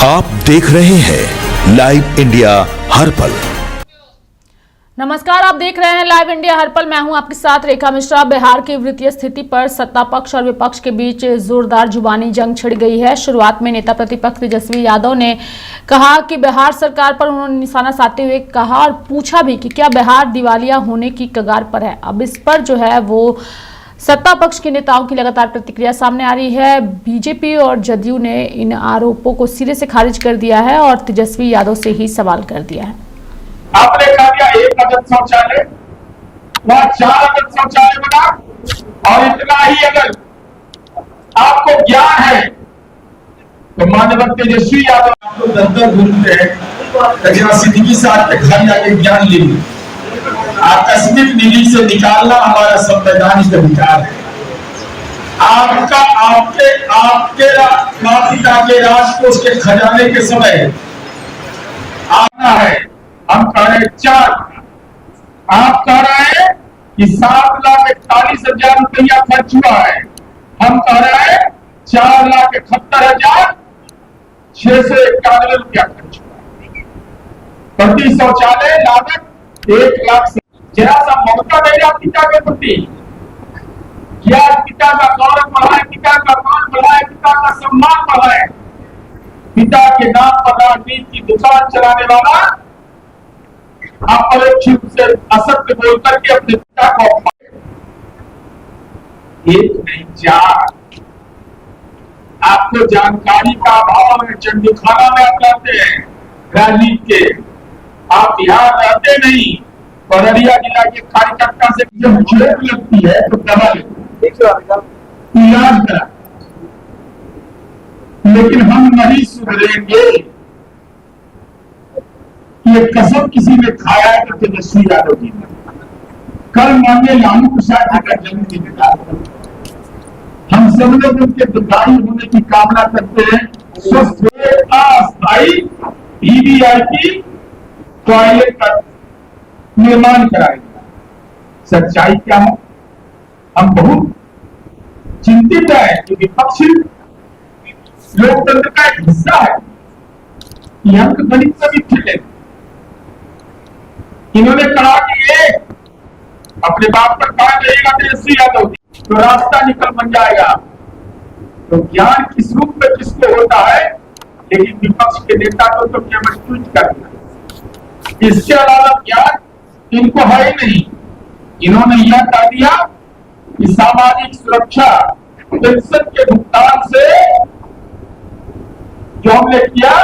आप देख रहे हैं लाइव इंडिया हर पल। नमस्कार, आप देख रहे हैं लाइव इंडिया हर पल। मैं हूं आपके साथ रेखा मिश्रा। बिहार की वित्तीय स्थिति पर सत्ता पक्ष और विपक्ष के बीच जोरदार जुबानी जंग छिड़ गई है। शुरुआत में नेता प्रतिपक्ष तेजस्वी यादव ने कहा कि बिहार सरकार पर उन्होंने निशाना साधते हुए कहा और पूछा भी कि क्या बिहार दिवालिया होने की कगार पर है। अब इस पर जो है वो सत्ता पक्ष के नेताओं की लगातार प्रतिक्रिया सामने आ रही है। बीजेपी और जदयू ने इन आरोपों को सिरे से खारिज कर दिया है और तेजस्वी यादव से ही सवाल कर दिया है। आपने कहा दिया 1 अदद शौचालय, वहां 4 अदद शौचालय बना, और इतना ही अगर आपको ज्ञान है तो माननीय तेजस्वी यादव आपको 10-10 घूमते हैं सिद्धि साथ के घर जाके ज्ञान ले ली। आकस्मिक निधि से निकालना हमारा संवैधानिक अधिकार है। आपका आपके माता पिता के राजकोष के खजाने के समय आना है। हम कह रहे हैं 4, आप कह रहे हैं कि 7,41,000 रुपया खर्च हुआ है। हम कह रहे हैं 4,71,691 रुपया खर्च हुआ है। प्रति शौचालय लागत 1 लाख से। जरा सा ममता नहीं पिता के प्रति, क्या पिता का गौरव बढ़ाए, पिता का मान बढ़ाए, पिता का सम्मान बढ़ाए। पिता के नाम पर राजनीति की दुकान चलाने वाला अपरिचित से असत्य बोल करके अपने पिता को 1 नहीं 4। आपको जानकारी का अभाव है। चंडीखाना में आप रहते हैं राजनीति के, आप बिहार रहते नहीं। बररिया जिला के कार्यकर्ता से जब चोट लगती है तो दवा इलाज करा, लेकिन हम नहीं सुधरेंगे। ये कसम किसी ने खाया है तो तेजस्वी यादव जी ने। कल माननीय लालू प्रसाद जी का जन्मदिन था। हम सब लोग उनके दीर्घायु होने की कामना करते हैं। स्वस्थ अस्थायी वीवीआईपी टॉयलेट का निर्माण कराएगा। सच्चाई क्या है? हम बहुत चिंतित है कि विपक्ष लोकतंत्र का एक हिस्सा है। ये अंक गणित सभी खेले। इन्होंने कहा कि ये अपने बात पर कायम रहेगा तेजस्वी यादव तो रास्ता निकल बन जाएगा। तो ज्ञान किस रूप में किसको होता है, लेकिन विपक्ष के नेता को तो केवल ट्वीट करना, इसके अलावा ज्ञान इनको है ही नहीं। इन्होंने यह कह दिया कि सामाजिक सुरक्षा पेंशन के भुगतान से जो हमने किया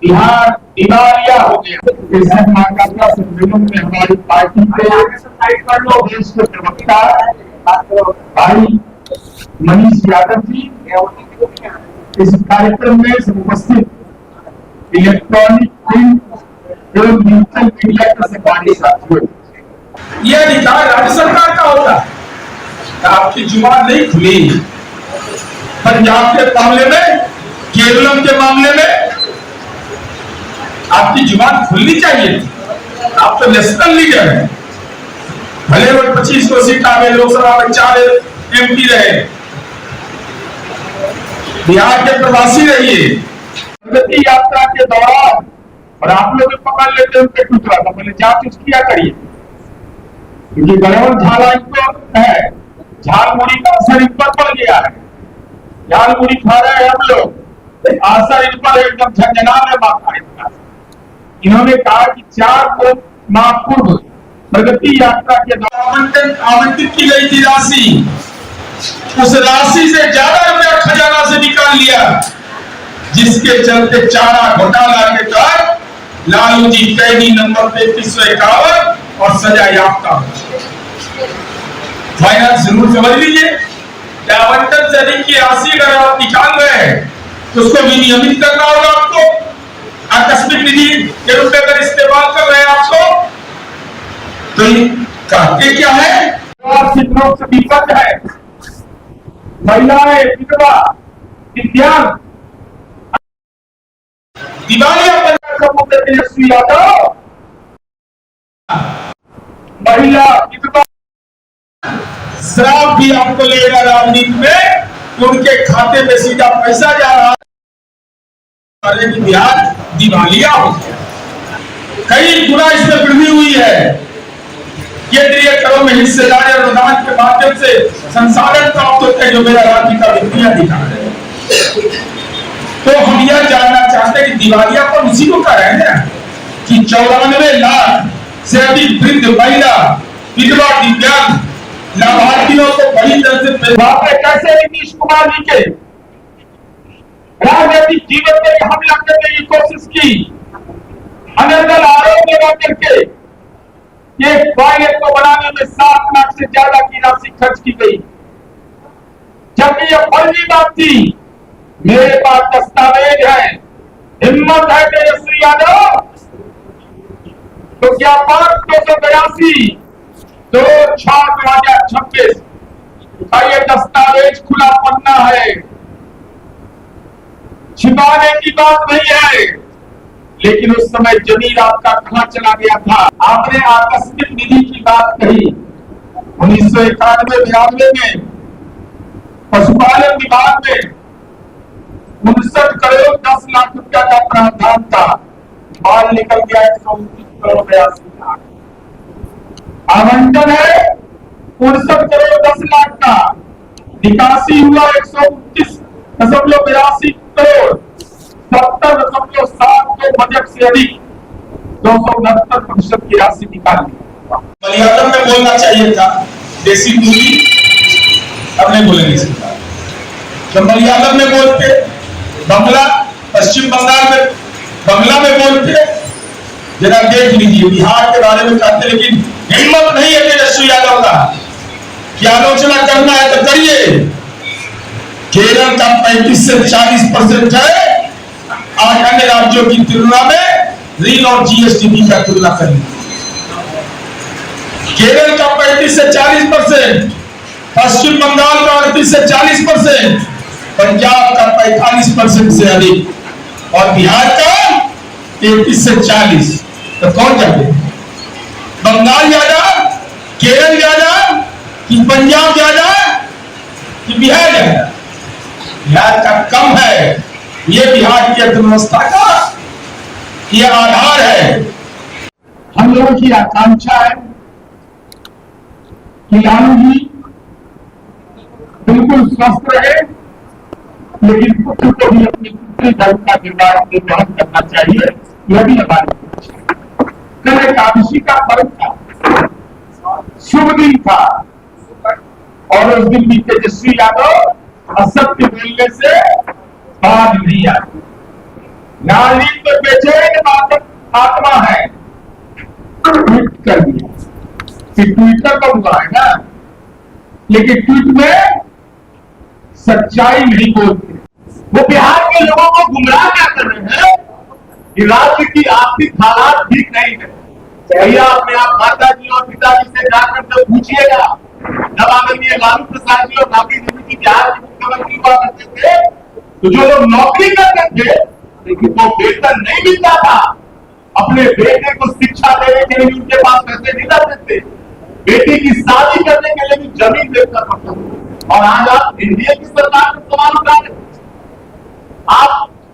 बिहार दिवालिया हो गया। सम्मेलन में हमारी पार्टी के देश के प्रवक्ता भाई मनीष यादव जी इस कार्यक्रम में उपस्थित इलेक्ट्रॉनिक प्रिंट एवं डिजिटल मीडिया के सरकारी साथियों, यह अधिकार राज्य सरकार का होता है। आपकी जुबान नहीं खुली। पंजाब के मामले में, केरलम के मामले में आपकी जुबान खुलनी चाहिए थी। आप तो नेशनल लीडर हैं। भले वो 25 सीट आ गए, लोकसभा में 4 MP रहे। बिहार के प्रवासी रहिए। प्रगति यात्रा के दौरान और आप लोग भी पकड़ लेते उनके टुकड़ा था, पहले जांच किया करिए, क्योंकि गड़बड़ झाला इनको है। झाल मुड़ी का असर इन पर पड़ गया है। झाल मुड़ी खा रहे हैं हम लोग, असर इन पर एकदम झंझना में माथा इनका। इन्होंने कहा कि 4 माह पूर्व प्रगति यात्रा के दौरान आवंटित की गई थी राशि, उस राशि से ज्यादा रुपया खजाना से निकाल लिया, जिसके चलते चारा घोटाला के तहत लालू जी कैदी नंबर 3351 और सजा याफ्ता। फाइनेंस रूल समझ लीजिए। आवंटन से अधिक की राशि अगर आप निकाल रहे हैं तो उसको विनियमित करना होगा आपको। आकस्मिक निधि के रूप में अगर इस्तेमाल कर रहे हैं आपको, तो कहते क्या है, लोग से विपक्ष है, महिलाएं, विधवा, दिव्यांग, दिवालिया तेजस्वी यादव, महिला, विधवा श्राप भी आपको लेगा राजनीति में। उनके खाते में सीधा पैसा जा रहा है। अरे कि बिहार दिवालिया हो गया, कई गुना इसमें वृद्धि हुई है। केंद्रीय करों में हिस्सेदारी और अनुदान के माध्यम से संसाधन प्राप्त होते हैं जो मेरा राज्य का वित्तीय अधिकार है। तो हम यह जानना चाहते हैं कि दिवालियापन उसी को कह रहे हैं ना कि 94 लाख से अधिक वृद्ध महिला, विधवा, दिव्यांग लाभार्थियों को बड़ी तरह से आपने कैसे नीतीश कुमार जी के राजनीतिक जीवन में हमला करने की कोशिश की, अनर्गल आरोप लगा करके ये टॉयलेट को बनाने में 7 लाख से ज्यादा की राशि खर्च की गई, जबकि यह फर्जी बात थी। मेरे पास दस्तावेज है, हिम्मत है तेजस्वी यादव तो क्या 282 2/6/2026 का ये दस्तावेज खुला पन्ना है, छिपाने की बात नहीं है। लेकिन उस समय जमीन आपका कहां चला गया था? आपने आकस्मिक निधि की बात कही। 1991-92 में पशुपालन विभाग में 59 करोड़ 10 लाख रुपया का प्रावधान था, माल निकल गया 129 करोड़ 82 लाख। आवंटन है 59 करोड़ 10 लाख का, निकासी हुआ 129.82 करोड़, 70.72 बजट से अधिक 269% की राशि निकाली। मलयालम में बोलना चाहिए था, देसी बोली अब नहीं बोलेंगे सरकार। जब मलयालम में बोलते, बंगला, पश्चिम बंगाल में बंगला में बोलते, जरा देख लीजिए बिहार के बारे में कहते, लेकिन हिम्मत नहीं है तेजस्वी यादव का कि आलोचना करना है तो करिए। केरल का 35 से 40% है, 8 अन्य राज्यों की तुलना में ऋण और जीएसटी का तुलना करें। केरल का 35 से 40%, पश्चिम बंगाल का 38 से 40%, पंजाब का 45% से अधिक और बिहार का 33 से 40। तो कौन ज्यादा? बंगाल ज्यादा, केरल ज्यादा कि पंजाब ज्यादा कि बिहार ज्यादा? बिहार का कम है। ये बिहार की अर्थव्यवस्था का ये आधार है। हम लोगों की आकांक्षा है कि लालू जी बिल्कुल स्वस्थ रहे, लेकिन पुत्र को भी अपनी पुत्री धर्म का निर्वहन करना चाहिए। यह भी हमारी कल एकादशी का पर्व था, शुभ दिन था, और उस दिन भी तेजस्वी यादव असत्य बोलने से बात नहीं आती। नाली में बेचैन आत्मा है, ट्वीट कर दिया कि ट्विटर का हुआ है ना, लेकिन ट्वीट में सच्चाई नहीं बोलते। वो बिहार के लोगों को गुमराह क्या कर रहे हैं कि राज्य की आर्थिक हालात ठीक नहीं है। भैया अपने आप माता जी और पिताजी से जाकर जब पूछिएगा, जब आदरणीय लालू प्रसाद जी और राबड़ी देवी जी बिहार के मुख्यमंत्री हुआ करते थे, तो जो लोग नौकरी करते थे लेकिन वो वेतन नहीं मिलता था, अपने बेटे को शिक्षा देने के लिए उनके पास पैसे नहीं रहते थे, बेटी की शादी करने के लिए भी जमीन बेचना पड़ता था। और आज आप एनडीए की सरकार को सवाल उठा रहे, आप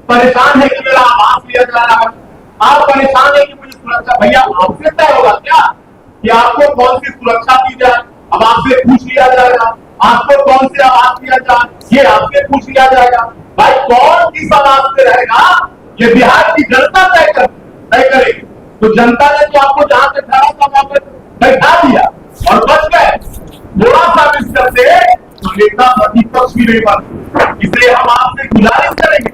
परेशान है कि मेरा आवास लिया जा रहा है, आप परेशान है कि मुझे सुरक्षा। भैया आपसे तय होगा क्या कि आपको कौन सी सुरक्षा दी जाए? अब आपसे पूछ लिया जाएगा, आपको कौन से आवास दिया जाए, ये आपसे पूछ लिया जाएगा। भाई कौन किस आवास में रहेगा ये बिहार की जनता तय करेगी। तो जनता ने तो आपको जहां से ठहरा था वहां पर बैठा दिया और बच गए। थोड़ा सा मिस करते तो नेता प्रतिपक्ष भी नहीं बनते। इसलिए हम आपसे गुजारिश करेंगे,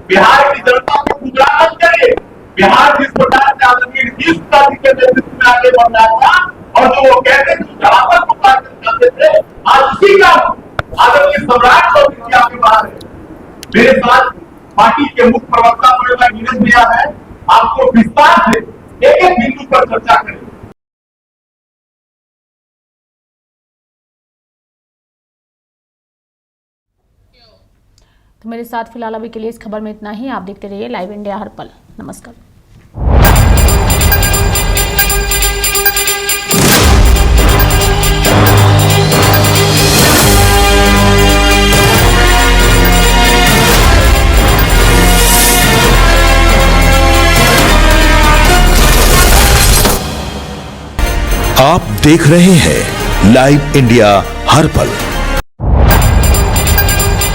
बिहार की जनता को गुमराह मत करिए। बिहार जिस प्रकार से आदरणीय नीतीश कुमार जी के नेतृत्व में आगे बढ़ रहा था और जो वो कहते थे जहां पर पुकार करते थे, आज उसी का आदरणीय सम्राट चौधरी जी आपके बाहर है। मेरे साथ पार्टी के मुख्य प्रवक्ता बड़े नीरज भैया है, आपको विस्तार से एक एक बिंदु पर चर्चा करें। तो मेरे साथ फिलहाल अभी के लिए इस खबर में इतना ही। आप देखते रहिए लाइव इंडिया हर पल। नमस्कार। आप देख रहे हैं लाइव इंडिया हर पल।